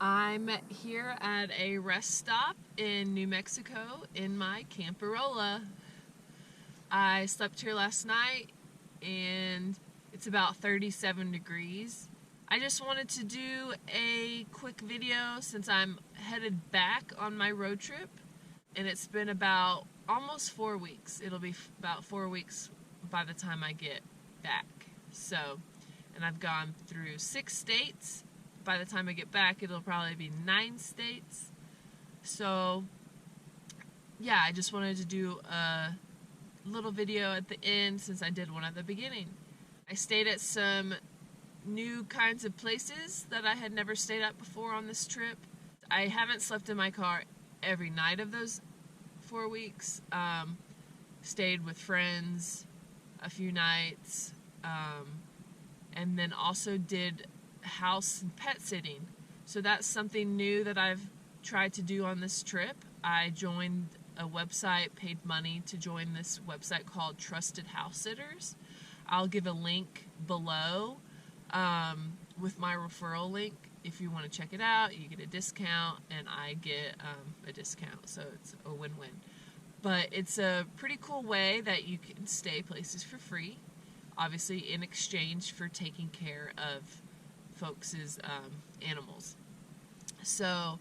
I'm here at a rest stop in New Mexico in my Camperolla. I slept here last night and it's about 37 degrees. I just wanted to do a quick video since I'm headed back on my road trip, and it's been about almost 4 weeks. It'll be about 4 weeks by the time I get back. And I've gone through 6 states. By the time I get back, it'll probably be 9 states. So yeah, I just wanted to do a little video at the end since I did one at the beginning. I stayed at some new kinds of places that I had never stayed at before on this trip. I haven't slept in my car every night of those 4 weeks. Stayed with friends a few nights, and then also did house and pet sitting. So that's something new that I've tried to do on this trip. I joined a website, paid money to join this website called Trusted House Sitters. I'll give a link below with my referral link. If you want to check it out, you get a discount and I get a discount, so it's a win-win. But it's a pretty cool way that you can stay places for free, obviously in exchange for taking care of folks' animals. So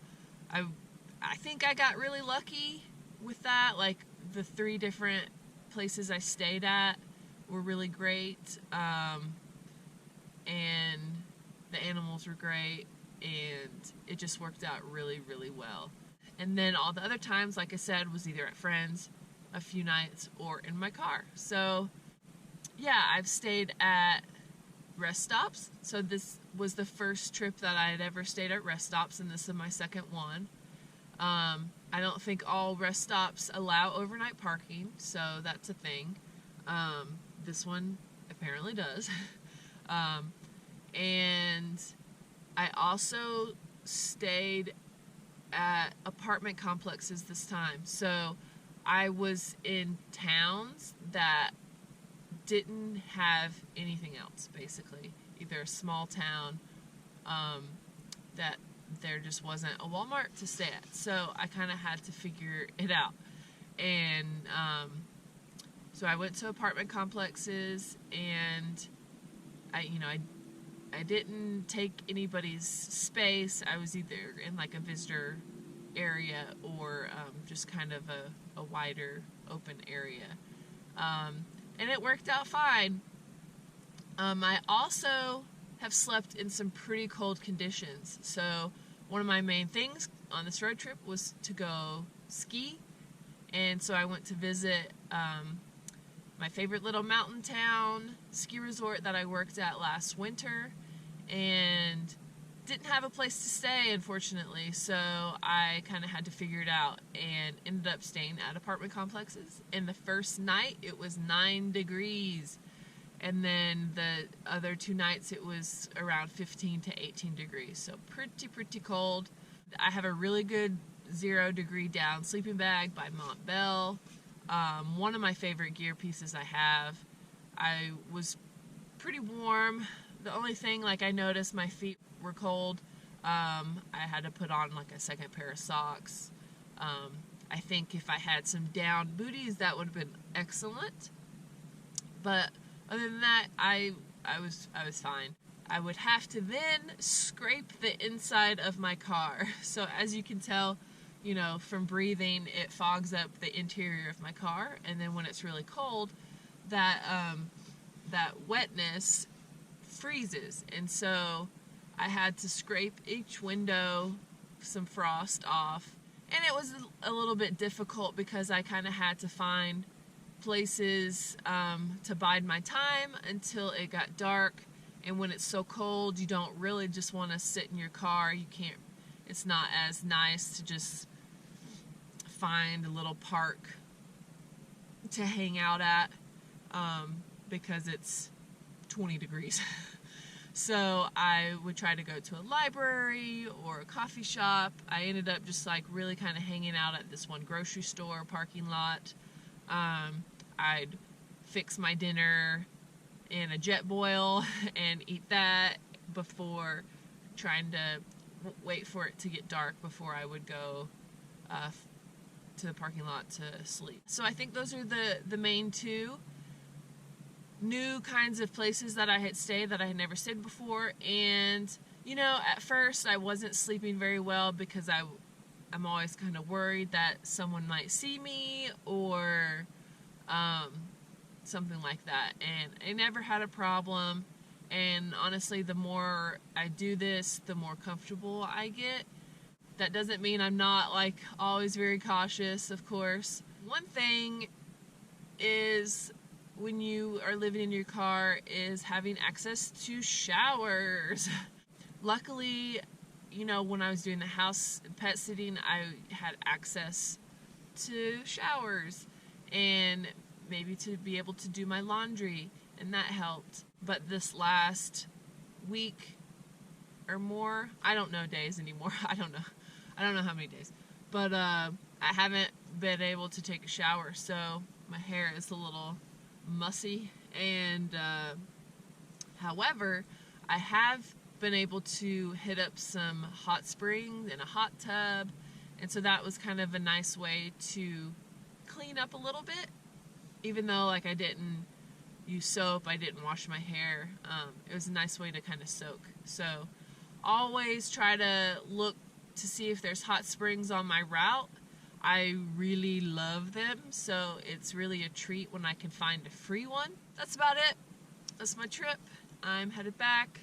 I think I got really lucky with that. Like, the 3 different places I stayed at were really great, and the animals were great, and it just worked out really, really well. And then all the other times, like I said, was either at friends, a few nights, or in my car. So yeah, I've stayed at rest stops. So this was the first trip that I had ever stayed at rest stops, and this is my second one. I don't think all rest stops allow overnight parking, so that's a thing. This one apparently does. And I also stayed at apartment complexes this time. So I was in towns that didn't have anything else, basically. Either a small town that there just wasn't a Walmart to stay at. So I kind of had to figure it out. And so I went to apartment complexes, and I didn't take anybody's space. I was either in like a visitor area or just kind of a wider open area. And it worked out fine. I also have slept in some pretty cold conditions. So one of my main things on this road trip was to go ski. And so I went to visit my favorite little mountain town ski resort that I worked at last winter, and didn't have a place to stay, unfortunately, so I kind of had to figure it out and ended up staying at apartment complexes. And the first night it was 9 degrees, and then the other 2 nights it was around 15 to 18 degrees, so pretty cold. I have a really good 0 degree down sleeping bag by Montbell. One of my favorite gear pieces I have. I was pretty warm. The only thing, like, I noticed my feet were cold. I had to put on like a second pair of socks. I think if I had some down booties, that would have been excellent. But other than that, I was fine. I would have to then scrape the inside of my car. So as you can tell, from breathing, it fogs up the interior of my car, and then when it's really cold, that wetness freezes, and so I had to scrape each window, some frost off, and it was a little bit difficult because I kind of had to find places to bide my time until it got dark. And when it's so cold, you don't really just want to sit in your car. It's not as nice to just find a little park to hang out at because it's 20 degrees. So I would try to go to a library or a coffee shop. I ended up just like really kind of hanging out at this one grocery store parking lot. I'd fix my dinner in a jet boil and eat that before trying to wait for it to get dark before I would go to the parking lot to sleep. So I think those are the main two new kinds of places that I had stayed that I had never stayed before. And you know, at first I wasn't sleeping very well because I'm always kind of worried that someone might see me or something like that, and I never had a problem. And honestly, the more I do this, the more comfortable I get. That doesn't mean I'm not like always very cautious, of course. One thing is, when you are living in your car, is having access to showers. Luckily, you know, when I was doing the house pet sitting, I had access to showers and maybe to be able to do my laundry, and that helped. But this last week or more, I don't know days anymore. I don't know how many days, but I haven't been able to take a shower, so my hair is a little mussy. And however, I have been able to hit up some hot springs and a hot tub, and so that was kind of a nice way to clean up a little bit. Even though like I didn't use soap, I didn't wash my hair, it was a nice way to kind of soak. So always try to look to see if there's hot springs on my route. I really love them, so it's really a treat when I can find a free one. That's about it. That's my trip. I'm headed back,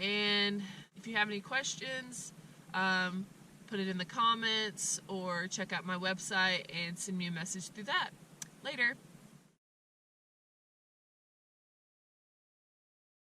and if you have any questions, put it in the comments or check out my website and send me a message through that. Later.